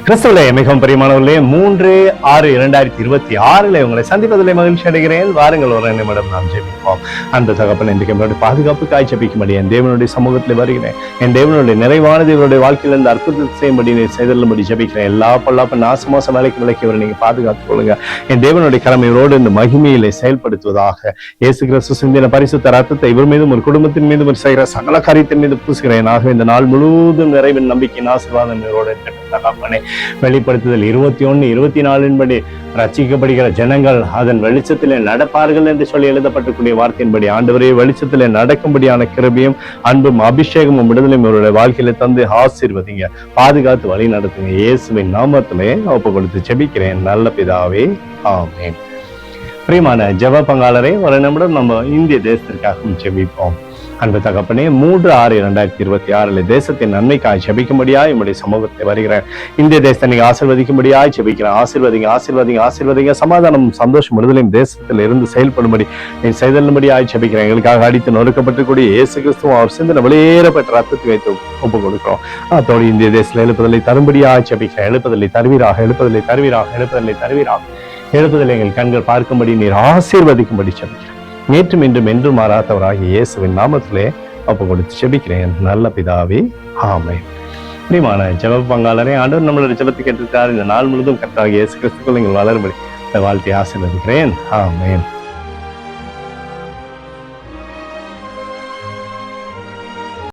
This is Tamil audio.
கிறிஸ்துவிலே மிகவும் பிரியமானவர்களே, 3/6/2026 உங்களை சந்திப்பதிலே மகிழ்ச்சி அடைகிறேன். வாருங்கள், ஒரு நிமிடம் நாம் ஜெபிப்போம். அந்த தகப்பன் இன்றைக்கு என்னுடைய பாதுகாப்புக்காய் ஜெபிக்கும்படி என் தேவனுடைய சமூகத்தில் வருகிறேன். என் தேவனுடைய நிறைவானது இவருடைய வாழ்க்கையில் இருந்து அற்புதத்தை செய்யும்படி செய்தல்லும்படி ஜெபிக்கிறேன். எல்லா பொல்லாப்பு நாசமோச வேலைக்கு விலைக்கு நீங்க பாதுகாத்துக் கொள்ளுங்க. என் தேவனுடைய கடமை இவரோடு இந்த மகிமையிலே செயல்படுத்துவதாக இயேசு கிறிஸ்து சிந்தின பரிசுத்த ரத்தத்தை இவர் மீதும் ஒரு குடும்பத்தின் மீதும் ஒரு செய்கிற சகல காரியத்தின் மீது பூசுகிறேன். ஆக இந்த நாள் முழுவதும் நிறைவின் நம்பிக்கையின் ஆசீர்வாதம் இவரோடு தகப்பனே. வெளிப்படுத்துதல் 21:24 படி ரட்சிக்கப்படுகிற ஜனங்கள் அதன் வெளிச்சத்திலே நடப்பார்கள் என்று சொல்லி எழுதப்பட்டிருக்கூடிய வார்த்தையின்படி ஆண்டவரே வெளிச்சத்திலே நடக்கும்படியான கிருபையும் அன்பும் அபிஷேகமும் விடுதலையும் இவருடைய வாழ்க்கையில தந்து ஆசீர்வதிங்க, பாதுகாத்து வழி நடத்துங்க. இயேசுவின் நாமத்திலே ஒப்பு கொடுத்து ஜெபிக்கிறேன் நல்ல பிதாவே, ஆமென். பிரியமான ஜெப பங்காளரே, ஒரு நிமிடம் நம்ம இந்திய தேசத்திற்காகவும் ஜெபிப்போம். அன்பு தகப்பனே, 3/6/2026 தேசத்தின் நன்மைக்காய் ஜெபிக்கும்படியாய் உம்முடைய சமூகத்தை வருகிறேன். இந்திய தேசத்தை நீங்க ஆசீர்வதிக்கும்படியாய் ஜெபிக்கிறேன். ஆசீர்வதிங்க. சமாதானம், சந்தோஷம், விடுதலையும் தேசத்தில் இருந்து செயல்படும்படி நீ செய்தல்லும்படியாய் ஜெபிக்கிறேன். எங்களுக்காக அடித்து நொறுக்கப்பட்டுக்கூடிய இயேசு கிறிஸ்துவும் அவர் சிந்தனை வெளியேறப்பட்ட ரத்தத்தை வைத்து ஒப்பு கொடுக்கிறோம். அதோடு இந்திய தேசத்தில் எழுப்புதலை தரும்படியாய் ஜெபிக்கிறேன். எழுப்புதலை தருவீராக. எழுப்புதலை எங்கள் கண்கள் பார்க்கும்படி நீர் ஆசீர்வதிக்கும்படி ஜெபிக்கிறேன். நேற்றும் இன்றும் என்றும் மாறாதவராகிய இயேசுவின் நாமத்திலே ஒப்பு கொடுத்து ஜெபிக்கிறேன் நல்ல பிதாவே, ஆமென். பிரியமான ஜெப பங்காளரே, ஆண்டவர் நம்மளுடைய ஜெபத்தை கேட்டிருக்கார். இந்த நாள் முழுவதும் கர்த்தராகிய இயேசு கிறிஸ்துக்குள் நீங்கள் வளரும்படி வாழ்த்தி ஆசீர்வதிக்கிறேன். ஆமென்.